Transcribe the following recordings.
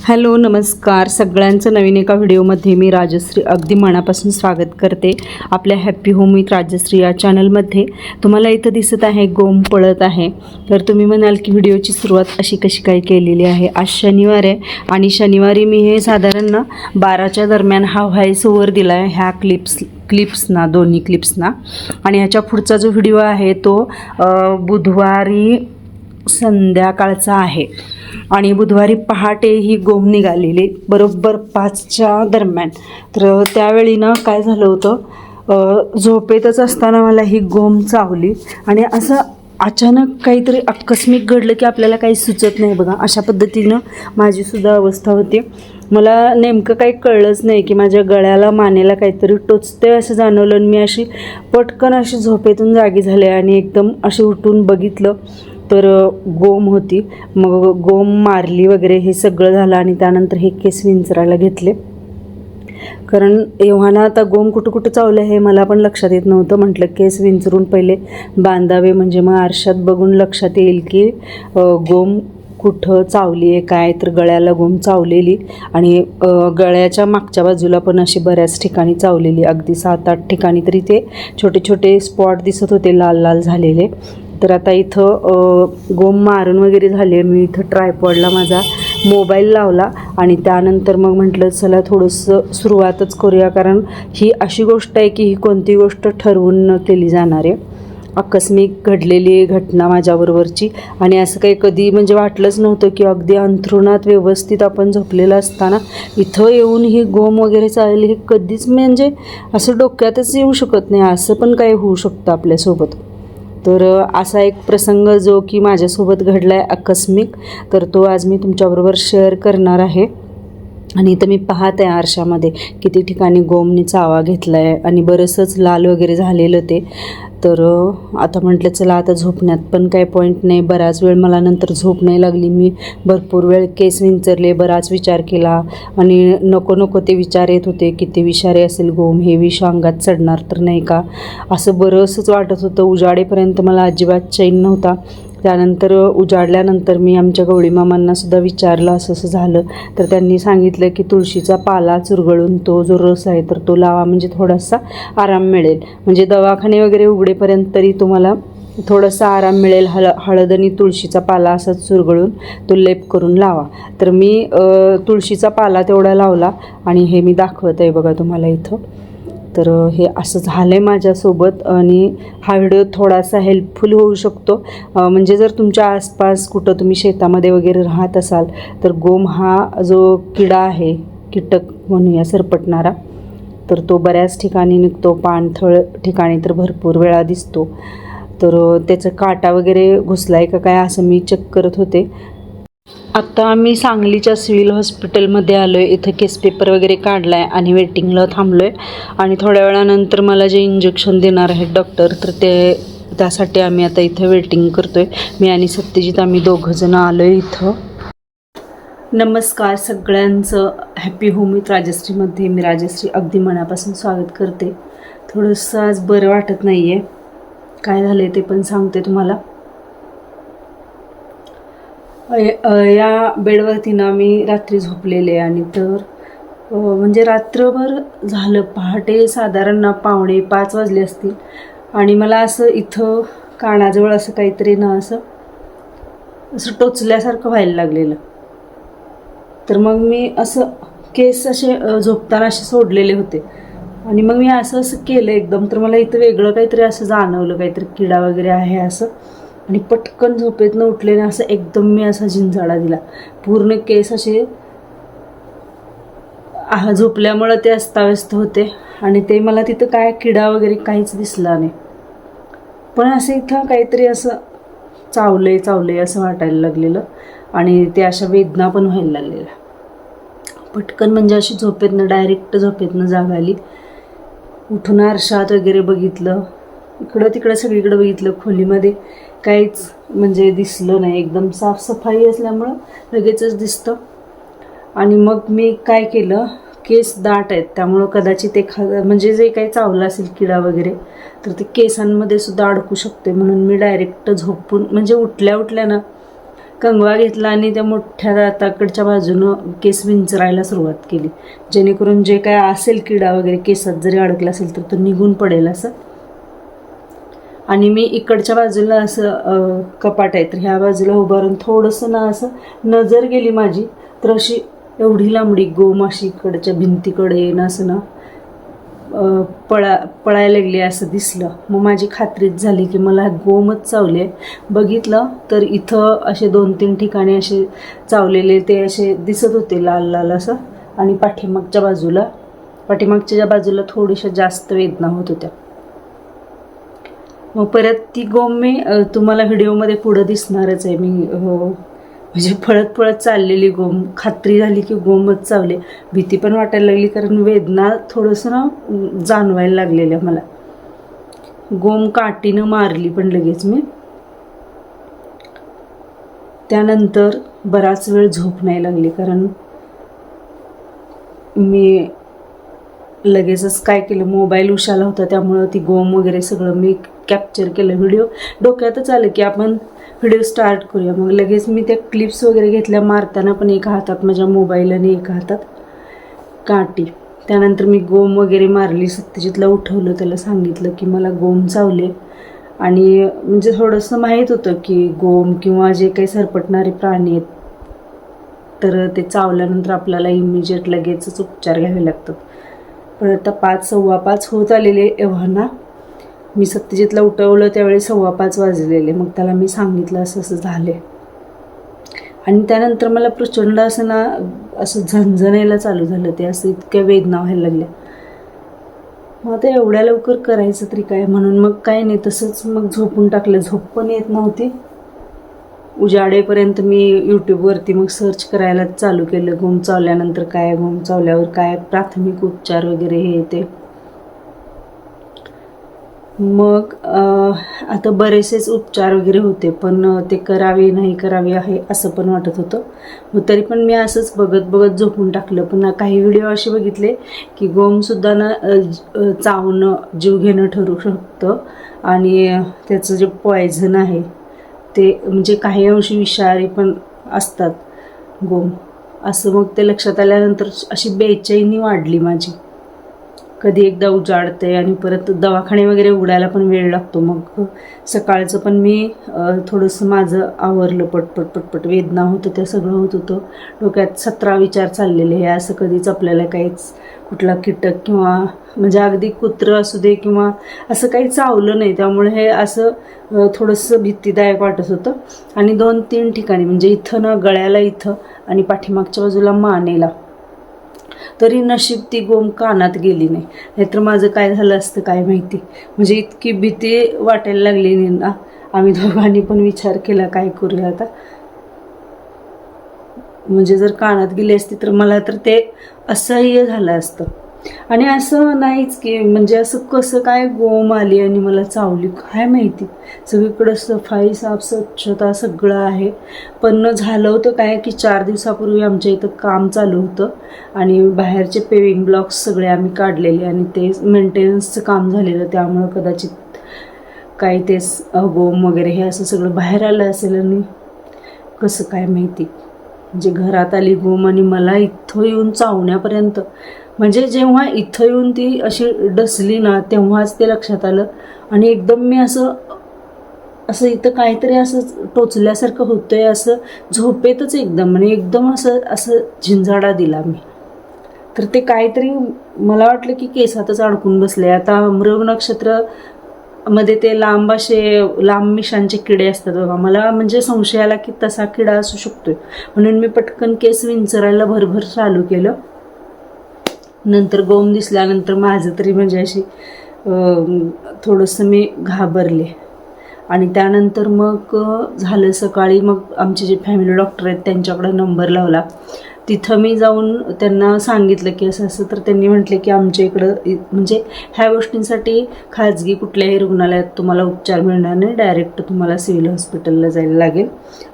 Hello नमस्कार सगळ्यांचं नवीन एका व्हिडिओमध्ये मी राजश्री अगदी मनापासून स्वागत करते आपल्या हॅपी होम विथ राजश्री या चॅनलमध्ये। तुम्हाला इथं दिसत आहे गोम पळत आहे। तर तुम्ही म्हणाल की व्हिडिओची सुरुवात अशी कशी काय केलेली आहे। आज शनिवार आहे आणि शनिवारी मी हे साधारण 12च्या दरम्यान हा व्हॉइस ओव्हर दिला आहे ह्या क्लिप्सना दोन्ही क्लिप्सना। आणि ह्याच्या पुढचा जो व्हिडिओ आहे तो बुधवारी संध्याकाळचा आहे आणि बुधवारी पहाटे ही गोम निघालेली बरोबर 5च्या दरम्यान। तर त्यावेळी ना काय झालं होतं, झोपेतच असताना मला ही गोम चावली आणि असं अचानक काहीतरी आकस्मिक घडलं की आपल्याला काही सुचत नाही बघा, अशा पद्धतीनं माझीसुद्धा अवस्था होती। मला नेमकं काही कळलंच नाही की माझ्या गळ्याला मानेला काहीतरी टोचते असं जाणवलं आणि मी अशी पटकन अशी झोपेतून जागी झाले आणि एकदम अशी उठून बघितलं तर गोम होती। मग गोम मारली वगैरे हे सगळं झालं आणि त्यानंतर हे केस विंचरायला घेतले, कारण एव्हाना आता गोम कुठं कुठं चावलं हे मला पण लक्षात येत नव्हतं। म्हटलं केस विंचरून पहिले बांधावे म्हणजे मग आरशात बघून लक्षात येईल की गोम कुठं चावली आहे काय। तर गळ्याला गोम चावलेली आणि गळ्याच्या मागच्या बाजूला पण अशी बऱ्याच ठिकाणी चावलेली, अगदी 7-8 ठिकाणी तरी ते छोटे छोटे स्पॉट दिसत होते लाल लाल झालेले। तर आता इथं गोम मारून वगैरे झाले, मी इथं ट्रायपॉडला माझा मोबाईल लावला आणि त्यानंतर मग म्हटलं चला थोडंसं सुरुवातच करूया, कारण ही अशी गोष्ट आहे की ही कोणती गोष्ट ठरवून न केली जाणार आहे, आकस्मिक घडलेली घटना माझ्याबरोबरची। आणि असं काही कधी म्हणजे वाटलंच नव्हतं की अगदी अंथरुणात व्यवस्थित आपण झोपलेलं असताना इथं येऊन ही गोम वगैरे चालली, हे कधीच म्हणजे असं डोक्यातच येऊ शकत नाही, असं पण काही होऊ शकतं आपल्यासोबत। तर असा एक प्रसंग जो की माझ्यासोबत घडला आहे आकस्मिक, तर तो आज मी तुमच्याबरोबर शेअर करणार आहे। आणि इथं मी पाहत आहे आरशामध्ये किती ठिकाणी गोमनी चावा घेतला आहे आणि बरंचंच लाल वगैरे झालेलं ते। तर आता म्हटलं चला आता झोपण्यात पण काही पॉईंट नाही, बराच वेळ मला नंतर झोप नाही लागली, मी भरपूर वेळ केस विंचरले, बराच विचार केला आणि नको नको ते विचार येत होते, किती विषारी असेल गोम, हे विष अंगात चढणार तर नाही का, असं बरंचंच वाटत होतं। उजाडेपर्यंत मला अजिबात चैन नव्हता। त्यानंतर उजाडल्यानंतर मी आमच्या गवळीमामांनासुद्धा विचारलं असं असं झालं, तर त्यांनी सांगितलं की तुळशीचा पाला चुरगळून तो जो रस आहे तर तो लावा म्हणजे थोडासा आराम मिळेल, म्हणजे दवाखाने वगैरे उघडेपर्यंत तरी तुम्हाला थोडासा आराम मिळेल। हळद आणि तुळशीचा पाला असा चुरगळून तो लेप करून लावा। तर मी तुळशीचा पाला तेवढा लावला आणि हे मी दाखवत आहे बघा तुम्हाला इथं। तर हे असं झालं आहे माझ्यासोबत आणि हा व्हिडिओ थोडासा हेल्पफुल होऊ शकतो, म्हणजे जर तुमच्या आसपास कुठं तुम्ही शेतामध्ये वगैरे राहत असाल तर गोम हा जो किडा आहे, कीटक म्हणूया सरपटणारा, तर तो बऱ्याच ठिकाणी निघतो, पाणथळ ठिकाणी तर भरपूर वेळा दिसतो। तर त्याचं काटा वगैरे घुसला आहे का काय असं मी चेक करत होते। आत्ता आम्ही सांगलीच्या सिव्हिल हॉस्पिटलमध्ये आलो आहे, इथं केस पेपर वगैरे काढला आहे आणि वेटिंगला थांबलो आहे आणि थोड्या वेळानंतर मला जे इंजेक्शन देणार आहेत डॉक्टर, तर त्यासाठी आम्ही आता इथं वेटिंग करतो आहे। मी आणि सत्यजित आम्ही दोघंजणं आलो आहे इथं। नमस्कार सगळ्यांचं हॅपी होम विथ राजश्रीमध्ये मी राजश्री अगदी मनापासून स्वागत करते। थोडंसं आज बरं वाटत नाही आहे, काय झालं आहे ते पण सांगते तुम्हाला। या बेडवरती ना मी रात्री झोपलेले आणि तर म्हणजे रात्रभर झालं, पहाटे साधारण 4:45 वाजले असतील आणि मला असं इथं कानाजवळ असं काहीतरी ना असं टोचल्यासारखं व्हायला लागलेलं। तर मग मी असं केस असे झोपताना असे सोडलेले होते आणि मग मी असं केलं एकदम, तर मला इथं वेगळं काहीतरी असं जाणवलं, काहीतरी किडा वगैरे आहे असं, आणि पटकन झोपेतनं उठले ना असं एकदम मी असा झिंजाळा दिला, पूर्ण केस असे झोपल्यामुळं ते अस्ताव्यस्त होते आणि ते मला तिथं काय किडा वगैरे काहीच दिसला नाही, पण असं इथं काहीतरी असं चावले असं वाटायला लागलेलं आणि ते अशा वेदना पण व्हायला लागलेल्या। पटकन म्हणजे अशी डायरेक्ट झोपेतनं जाग आली, उठून आरशात वगैरे बघितलं, इकडं तिकडं सगळीकडे बघितलं, खोलीमध्ये काहीच म्हणजे दिसलं नाही, एकदम साफसफाई असल्यामुळं लगेचच दिसतं। आणि मग मी काय केलं, केस दाट आहेत त्यामुळं कदाचित म्हणजे जे काही चावलं असेल किडा वगैरे तर ते केसांमध्ये सुद्धा अडकू शकते, म्हणून मी डायरेक्ट झोपून म्हणजे उठल्या ना कंगवा घेतला आणि त्या मोठ्या दाताकडच्या बाजूनं केस विंचरायला सुरुवात केली, जेणेकरून जे काय असेल किडा वगैरे केसात जरी अडकला असेल तर तो निघून पडेल असं. आणि मी इकडच्या बाजूला असं कपाट आहे तर ह्या बाजूला उभारून थोडंसं ना असं नजर गेली माझी, तर अशी एवढी लांबडी गोम अशी इकडच्या भिंतीकडे ना असं ना पळायला लागली असं दिसलं. मग माझी खात्रीच झाली की मला गोमच चावले. बघितलं तर इथं असे 2-3 ठिकाणी असे चावलेले ते असे दिसत होते लाल लाल असं, आणि पाठीमागच्या बाजूला थोड्याशा जास्त वेदना होत होत्या. मग परत ती गोम मी तुम्हाला व्हिडिओमध्ये पुढं दिसणारच आहे. मी म्हणजे पळत चाललेली गोम, खात्री झाली की गोमच चावले. भीती पण वाटायला लागली कारण वेदना थोडंसं ना जाणवायला लागलेल्या मला. गोम काठीनं मारली पण लगेच मी. त्यानंतर बराच वेळ झोप नाही लागली कारण मी लगेचच काय केलं, मोबाईल उशाला होता त्यामुळं ती गोम वगैरे सगळं मी कॅप्चर केलं. व्हिडिओ डोक्यातच आलं की आपण व्हिडिओ स्टार्ट करूया. मग लगेच मी त्या क्लिप्स वगैरे घेतल्या, मारताना पण एका हातात माझ्या मोबाईल आणि एका हातात काठी. त्यानंतर मी गोम वगैरे मारली, सत्यजितला उठवलं, त्याला सांगितलं की मला गोम चावले. आणि म्हणजे थोडंसं माहीत होतं की गोम किंवा जे काही सरपटणारे प्राणी आहेत तर ते चावल्यानंतर आपल्याला इमिजिएट लगेचच उपचार घ्यावे लागतात. पण आता 5:15 होत आलेले एव्हाना मी सत्यजितला उठवलं, त्यावेळी 5:15 वाजलेले. मग त्याला मी सांगितलं असं असं झाले. आणि त्यानंतर मला प्रचंड असं ना असं झणझणायला चालू झालं, ते असं इतक्या वेदना व्हायला लागल्या. मग आता एवढ्या लवकर करायचं तरी काय, म्हणून मग काय नाही तसंच मग झोपून टाकलं. झोप पण येत नव्हती. उजाडेपर्यंत मी यूट्यूबवरती मग सर्च करायला चालू केलं, गोम चावल्यानंतर काय, गोम चावल्यावर काय प्राथमिक उपचार वगैरे हे ते. मग आता बरेचसेच उपचार वगैरे होते पण ते करावे नाही करावे आहे असं पण वाटत होतं. मग तरी पण मी असंच बघत झोपून टाकलं. पण काही व्हिडिओ असे बघितले की गोमसुद्धा ना चावणं जीव घेणं ठरू शकतं आणि त्याचं जे पॉयझन आहे ते म्हणजे काही अंशी विषारी पण असतात गोम असं. मग ते लक्षात आल्यानंतर अशी बेचैनी वाढली माझी. कधी एकदा उजाडते आणि परत दवाखाने वगैरे उघडायला पण वेळ लागतो. मग सकाळचं पण मी थोडंसं माझं आवरलं पटपट. वेदना होतं ते सगळं होत होतं. डोक्यात 17 विचार चाललेले हे असं कधीच आपल्याला काहीच कुठला कीटक किंवा म्हणजे अगदी कुत्रं असू दे किंवा असं काही चावलं नाही, त्यामुळे हे असं थोडंसं भीतीदायक वाटत होतं. आणि 2-3 ठिकाणी म्हणजे इथं ना गळ्याला इथं आणि पाठीमागच्या बाजूला मानेला, तरी नशीब ती गोम कानात गेली नाही, नाहीतर माझं काय झालं असतं काय माहिती. म्हणजे इतकी भीती वाटायला लागली ना. आम्ही दोघांनी पण विचार केला काय करूया आता. म्हणजे जर कानात गेली असती तर मला तर ते असह्य झालं असतं. आणि असं नाहीच की म्हणजे असं कसं काय गोम आली आणि मला चावली काय माहिती. सगळीकडं सफाई साफ स्वच्छता सगळं आहे. पण झालं होतं काय की 4 दिवसापूर्वी आमच्या इथं काम चालू होतं आणि बाहेरचे पेविंग ब्लॉक्स सगळे आम्ही काढलेले आणि ते मेंटेनन्सचं काम झालेलं, त्यामुळं कदाचित काही ते गोम वगैरे हे असं सगळं बाहेर आलं असेल आणि कसं काय माहिती. म्हणजे घरात आली गोम आणि मला इथं येऊन चावण्यापर्यंत, म्हणजे जेव्हा इथं येऊन ती अशी डसली ना तेव्हाच ते लक्षात आलं. आणि एकदम मी असं इथं काहीतरी असं टोचल्यासारखं होतंय असं झोपेतच एकदम, आणि एकदम असं झिंजाडा दिला मी. तर ते काहीतरी मला वाटलं की केसातच अडकून बसले. आता मृग नक्षत्र मध्ये ते लांब मिशांचे किडे असतात बघा, मला म्हणजे संशय आला की तसा किडा असू शकतोय, म्हणून मी पटकन केस विंचरायला भरभर चालू केलं. नंतर गोम दिसल्यानंतर माझं तरी म्हणजे अशी थोडंसं मी घाबरले. आणि त्यानंतर मग झालं सकाळी, मग आमचे जे फॅमिली डॉक्टर आहेत त्यांच्याकडे नंबर लावला. तिथं मी जाऊन त्यांना सांगितलं की असं असं, तर त्यांनी म्हटले की आमच्या इकडं म्हणजे ह्या गोष्टींसाठी खाजगी कुठल्याही रुग्णालयात तुम्हाला उपचार मिळणार नाही, डायरेक्ट तुम्हाला सिव्हिल हॉस्पिटलला जायला लागेल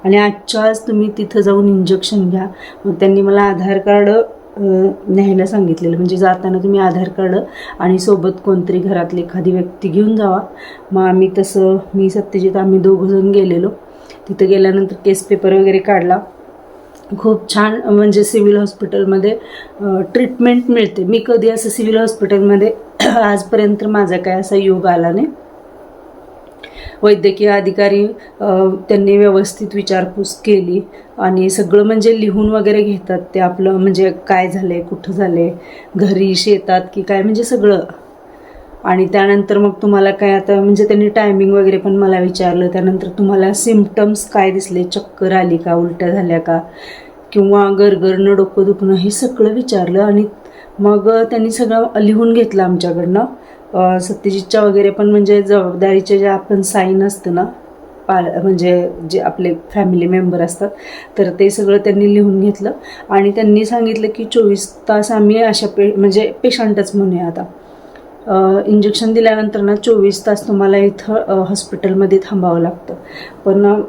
आणि आजच्या आज तुम्ही तिथं जाऊन इंजेक्शन घ्या. मग त्यांनी मला आधार कार्ड न्यायला सांगितलेलं, म्हणजे जाताना तुम्ही आधार कार्ड आणि सोबत कोणतरी घरातली एखादी व्यक्ती घेऊन जावा. मग आम्ही तसं मी सत्यजित आम्ही 2 जण गेलेलो. तिथं गेल्यानंतर केस पेपर वगैरे काढला. खूप छान म्हणजे सिव्हिल हॉस्पिटलमध्ये ट्रीटमेंट मिळते. मी कधी असं सिव्हिल हॉस्पिटलमध्ये आजपर्यंत माझा काय असा योग आला नाही. वैद्यकीय अधिकारी त्यांनी व्यवस्थित विचारपूस केली आणि सगळं म्हणजे लिहून वगैरे घेतात ते आपलं म्हणजे काय झालंय, कुठं झालंय, घरी शेतात की काय, म्हणजे सगळं. आणि त्यानंतर मग तुम्हाला काय आता म्हणजे त्यांनी टायमिंग वगैरे पण मला विचारलं. त्यानंतर तुम्हाला सिम्पटम्स काय दिसले, चक्कर आली का, उलट्या झाल्या का, किंवा गरगरणं, डोकं दुखणं, हे सगळं विचारलं. आणि मग त्यांनी सगळं लिहून घेतलं आमच्याकडनं. सत्यजितच्या वगैरे पण म्हणजे जबाबदारीचे जे आपण साईन असतं ना, म्हणजे जे आपले फॅमिली मेंबर असतात, तर ते सगळं त्यांनी लिहून घेतलं. आणि त्यांनी सांगितलं की 24 तास आम्ही अशा म्हणजे पेशंटच म्हणूया आता, इंजेक्शन दिल्यानंतर ना 24 तास तुम्हाला इथं हॉस्पिटलमध्ये थांबावं लागतं. पण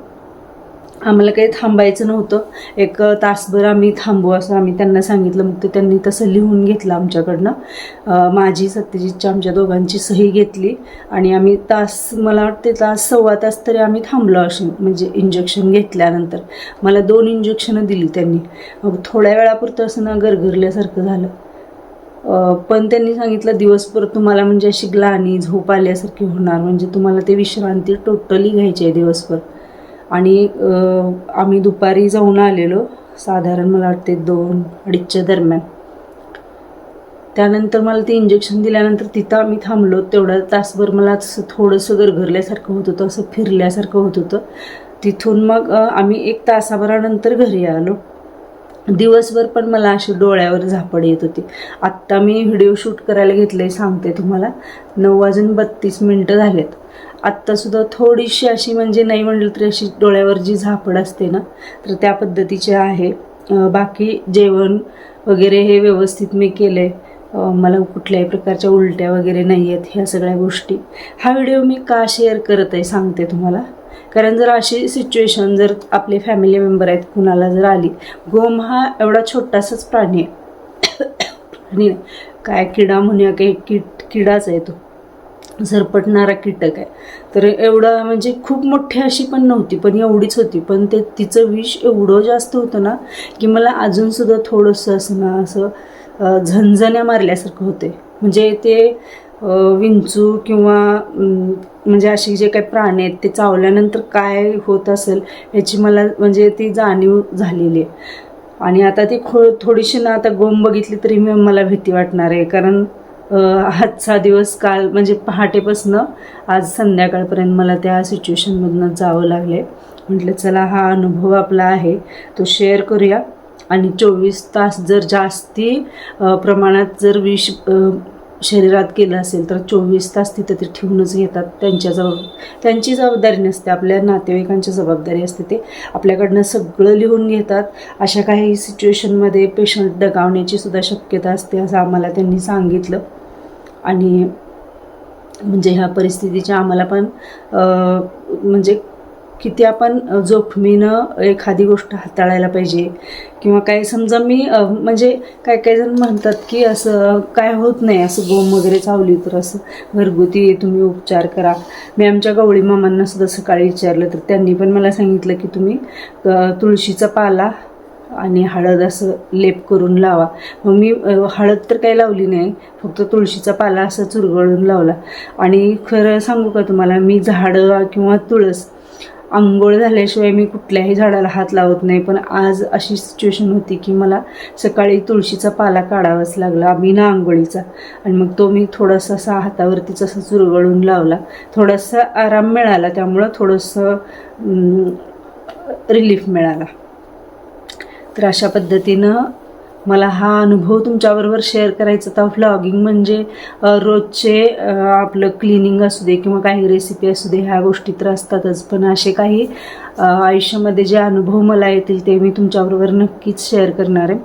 आम्हाला काही थांबायचं नव्हतं. 1 तासभर आम्ही थांबू असं आम्ही त्यांना सांगितलं. मग ते त्यांनी तसं लिहून घेतलं आमच्याकडनं. माझी, सत्यजितच्या, आमच्या दोघांची सही घेतली आणि आम्ही मला वाटते तास, सव्वा तास तरी आम्ही थांबलो असं, म्हणजे इंजेक्शन घेतल्यानंतर. मला 2 इंजेक्शनं दिली त्यांनी. मग थोड्या वेळापुरतं असं ना गरगरल्यासारखं झालं. पण त्यांनी सांगितलं दिवसभर तुम्हाला म्हणजे अशी ग्लानी, झोप आल्यासारखी होणार, म्हणजे तुम्हाला ते विश्रांती टोटली घ्यायची आहे दिवसभर. आणि आम्ही दुपारी जाऊन आलेलो, साधारण मला वाटते 2-2:30च्या दरम्यान. त्यानंतर मला ते इंजेक्शन दिल्यानंतर तिथं आम्ही थांबलो. तेवढा तासभर मला असं थोडंसं गरगरल्यासारखं होत होतं, असं फिरल्यासारखं होत होतं. तिथून मग आम्ही 1 तासाभरानंतर घरी आलो. दिवसभर पण मला अशी डोळ्यावर झापड येत होती. आत्ता मी व्हिडिओ शूट करायला घेतले, सांगते तुम्हाला, 9:32 झालेत. आत्तासुद्धा थोडीशी अशी म्हणजे नाही म्हटलं तरी अशी डोळ्यावर जी झापड असते ना, तर त्या पद्धतीचे आहे. बाकी जेवण वगैरे हे व्यवस्थित मी केले. मला कुठल्याही प्रकारच्या उलट्या वगैरे नाही आहेत, ह्या सगळ्या गोष्टी. हा व्हिडिओ मी का शेअर करत आहे सांगते तुम्हाला. कारण जर अशी सिच्युएशन जर आपले फॅमिली मेंबर आहेत कुणाला जर आली, गोम हा एवढा छोटासाच प्राणी आहे, आणि काय किडा म्हणूया, काही किडाच आहे तो, झरपटणारा कीटक आहे. तर एवढा म्हणजे खूप मोठी अशी पण नव्हती, पण एवढीच होती. पण तिचं विष एवढं जास्त होतं ना की मला अजूनसुद्धा थोडंसं असं ना असं झणझण्या मारल्यासारखं होते. म्हणजे ते विंचू किंवा म्हणजे अशी जे काही प्राणी आहेत ते चावल्यानंतर काय होत असेल याची मला म्हणजे ती जाणीव झालेली आहे. आणि आता ती थोडीशी ना आता गोम बघितली तरी मला भीती वाटणार आहे. कारण आजचा दिवस काल म्हणजे पहाटेपासनं आज संध्याकाळपर्यंत मला त्या सिच्युएशनमधनं जावं लागले. म्हटलं चला हा अनुभव आपला आहे तो शेअर करूया. आणि 24 तास जर जास्ती प्रमाणात जर विष शरीरात केलं असेल तर 24 तास तिथं ते ठेवूनच घेतात. त्यांची जबाबदारी नसते, आपल्या नातेवाईकांची जबाबदारी असते. ते आपल्याकडनं सगळं लिहून घेतात. अशा काही सिच्युएशनमध्ये पेशंट दगावण्याची सुद्धा शक्यता असते असं आम्हाला त्यांनी सांगितलं. आणि म्हणजे ह्या परिस्थितीच्या आम्हाला पण म्हणजे किती आपण जोखमीनं एखादी गोष्ट हाताळायला पाहिजे. किंवा काय समजा मी म्हणजे काही जण म्हणतात की असं काय होत नाही, असं गोम वगैरे चावली तर असं घरगुती तुम्ही उपचार करा. मी आमच्या गवळी मामांना सुद्धा सकाळी विचारलं तर त्यांनी पण मला सांगितलं की तुम्ही तुळशीचा पाला आणि हळद असं लेप करून लावा. मग मी हळद तर काही लावली नाही, फक्त तुळशीचा पाला असं चुरगळून लावला. आणि खरं सांगू का तुम्हाला, मी झाडं किंवा तुळस आंघोळ झाल्याशिवाय मी कुठल्याही झाडाला हात लावत नाही. पण आज अशी सिच्युएशन होती की मला सकाळी तुळशीचा पाला काढावाच लागला बिना आंघोळीचा. आणि मग तो मी थोडासा असा हातावरतीच असं चुरगळून लावला. थोडासा आराम मिळाला, त्यामुळं थोडंसं रिलीफ मिळाला. तर अशा पद्धतीनं मला हा अनुभव तुमच्याबरोबर शेअर करायचा होता. व्लॉगिंग म्हणजे रोजचे आपलं क्लिनिंग असू दे किंवा काही रेसिपी असू दे, ह्या गोष्टी तर असतातच. पण असे काही आयुष्यामध्ये जे अनुभव मला येतील ते मी तुमच्याबरोबर नक्कीच शेअर करणार आहे.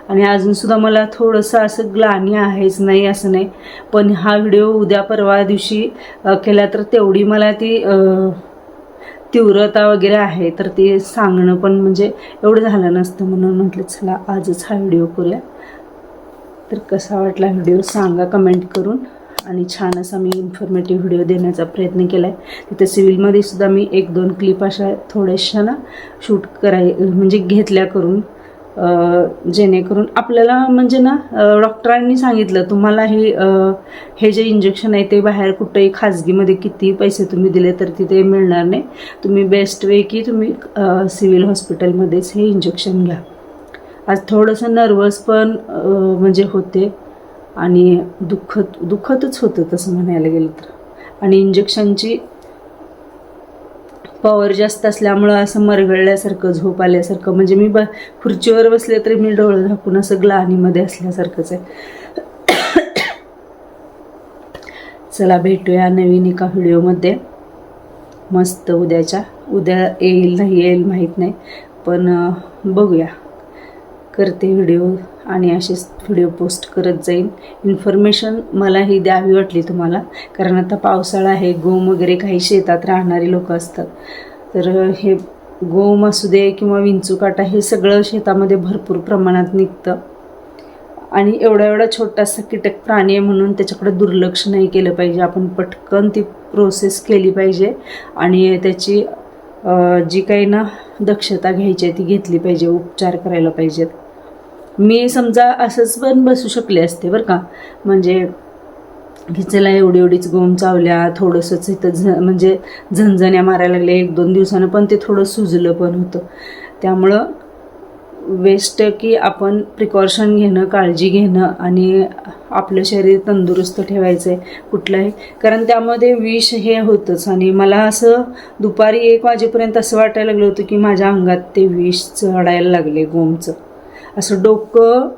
आणि अजूनसुद्धा मला थोडंसं असं ग्लानी आहेच, नाही असं नाही. पण हा व्हिडिओ उद्या परवा दिवशी केला तर तेवढी मला ती तीव्रता वगैरे आहे, तर ते सांगणं पण म्हणजे एवढं झालं नसतं. म्हणून म्हटलं चला आजच हा व्हिडिओ करूया. तर कसा वाटला व्हिडिओ सांगा कमेंट करून. आणि छान असा मी इन्फॉर्मेटिव्ह व्हिडिओ देण्याचा प्रयत्न केला आहे. तिथे सिव्हिलमध्ये सुद्धा मी 1-2 क्लिप अशा थोड्याशा ना शूट म्हणजे घेतल्या करून, जेणेकरून आपल्याला म्हणजे ना डॉक्टरांनी सांगितलं तुम्हाला हे जे इंजेक्शन आहे ते बाहेर कुठेही खाजगीमध्ये किती पैसे तुम्ही दिले तर तिथे मिळणार नाही. तुम्ही बेस्ट वे की तुम्ही सिव्हिल हॉस्पिटलमध्येच हे इंजेक्शन घ्या. आज थोडंसं नर्वस पण म्हणजे होते आणि दुःखतच होतं तसं म्हणायला गेलं तर. आणि इंजेक्शनची पॉवर जास्त असल्यामुळं असं मरगळल्यासारखं, झोप आल्यासारखं, म्हणजे मी खुर्चीवर बसले तरी मी डोळं झाकून असं ग्लानीमध्ये असल्यासारखंच आहे. चला भेटूया नवीन एका व्हिडिओमध्ये मस्त उद्या येईल नाही येईल माहीत नाही, पण बघूया. करते व्हिडिओ आणि असेच व्हिडिओ पोस्ट करत जाईन. इन्फॉर्मेशन मला ही द्यावी वाटली तुम्हाला, कारण आता पावसाळा आहे, गोम वगैरे काही शेतात राहणारी लोक असतात, तर हे गोम असू दे किंवा विंचूकाटा हे सगळं शेतामध्ये भरपूर प्रमाणात निघतं. आणि एवढा छोटासा कीटक प्राणी आहे म्हणून त्याच्याकडे दुर्लक्ष नाही केलं पाहिजे. आपण पटकन ती प्रोसेस केली पाहिजे आणि त्याची जी काही ना दक्षता घ्यायची आहे ती घेतली पाहिजे, उपचार करायला पाहिजेत. मी समजा असंच पण बसू शकले असते बरं का, म्हणजे की चला एवढीच गोम चावल्या, थोडंसंच इथं म्हणजे झणझण्या मारायला लागल्या 1-2 दिवसानं, पण ते थोडं सुजलं पण होतं. त्यामुळं वेस्ट की आपण प्रिकॉशन घेणं, काळजी घेणं आणि आपलं शरीर तंदुरुस्त ठेवायचं आहे कुठलंही, कारण त्यामध्ये विष हे होतंच. आणि मला असं दुपारी 1 वाजेपर्यंत असं वाटायला लागलं होतं की माझ्या अंगात ते विष चढायला लागले गोमचं. असं डोकं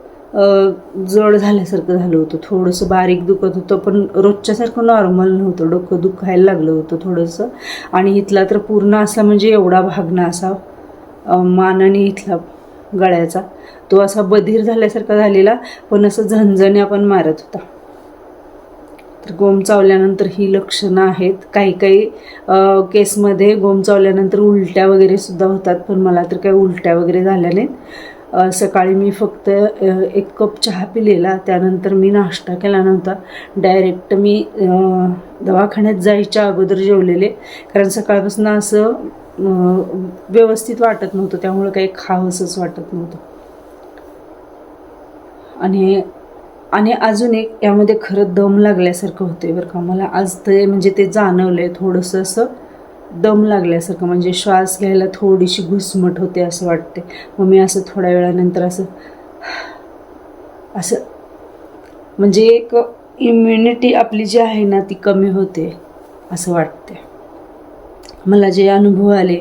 जड झाल्यासारखं झालं होतं, थोडंसं बारीक दुखत होतं, पण रोजच्यासारखं नॉर्मल नव्हतं. डोकं दुखायला लागलं होतं थोडंसं. आणि इथला तर पूर्ण असा म्हणजे एवढा भाग ना असा मान आणि इथला गळ्याचा तो असा बधीर झाल्यासारखा झालेला, पण असं झणझण्या पण मारत होता. तर गोम चावल्यानंतर ही लक्षणं आहेत. काही केसमध्ये गोम चावल्यानंतर उलट्या वगैरे सुद्धा होतात, पण मला तर काही उलट्या वगैरे झाल्या नाहीत. सकाळी मी फक्त 1 कप चहा पिलेला, त्यानंतर मी नाश्ता केला नव्हता. डायरेक्ट मी दवाखान्यात जायच्या अगोदर जेवलेले, कारण सकाळपासून असं व्यवस्थित वाटत नव्हतं, त्यामुळे काही खावंसंच वाटत नव्हतं. आणि अजून एक यामध्ये खरं दम लागल्यासारखं होते बरं का. मला आज ते म्हणजे ते जाणवलं आहे, थोडंसं असं दम लागल्यासारखं, म्हणजे श्वास घ्यायला थोडीशी घुसमट होते असं वाटते. मग मी असं थोड्या वेळानंतर असं म्हणजे एक इम्युनिटी आपली जी आहे ना ती कमी होते असं वाटते. मला जे अनुभव आले,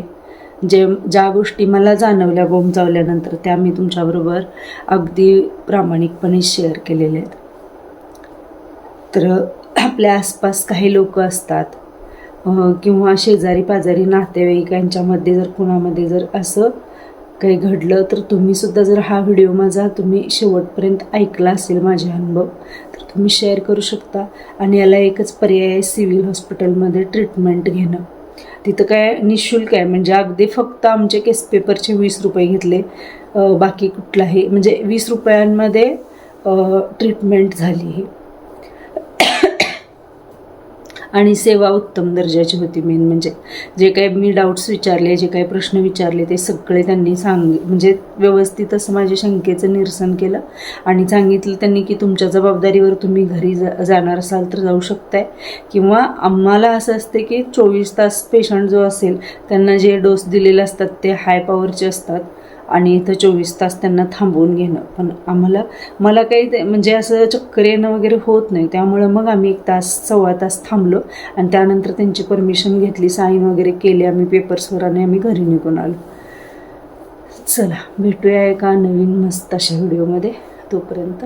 ज्या गोष्टी मला जाणवल्या गोम चावल्यानंतर, त्या मी तुमच्याबरोबर अगदी प्रामाणिकपणे शेअर केलेल्या आहेत. तर आपल्या आसपास काही लोक असतात किंवा शेजारी पाजारी नातेवाईक यांच्यामध्ये जर कुणामध्ये जर असं काही घडलं, तर तुम्हीसुद्धा जर हा व्हिडिओ माझा तुम्ही शेवटपर्यंत ऐकला असेल, माझे अनुभव, तर तुम्ही शेअर करू शकता. आणि याला एकच पर्याय आहे, सिव्हिल हॉस्पिटलमध्ये ट्रीटमेंट घेणं. तिथं काय निःशुल्क आहे, म्हणजे अगदी फक्त आमचे केस पेपरचे 20 रुपये घेतले, बाकी कुठलाही म्हणजे 20 रुपयांमध्ये ट्रीटमेंट झाली ही. आणि सेवा उत्तम दर्जाची होती. मेन म्हणजे जे काही मी डाऊट्स विचारले, जे काही प्रश्न विचारले, ते सगळे त्यांनी म्हणजे व्यवस्थित असं माझ्या शंकेचं निरसन केलं आणि सांगितलं त्यांनी की तुमच्या जबाबदारीवर तुम्ही घरी जाणार असाल तर जाऊ शकताय, किंवा आम्हाला असं असते की 24 तास पेशंट जो असेल त्यांना जे डोस दिलेले असतात ते हाय पॉवरचे असतात आणि इथं 24 तास त्यांना थांबवून घेणं. पण मला काही म्हणजे असं चक्कर येणं वगैरे होत नाही, त्यामुळं मग आम्ही 1 तास 1.25 तास थांबलो आणि त्यानंतर त्यांची परमिशन घेतली, साईन वगैरे केली आम्ही पेपर्सवर आणि आम्ही घरी निघून आलो. चला भेटूया एका नवीन मस्त अशा व्हिडिओमध्ये. तोपर्यंत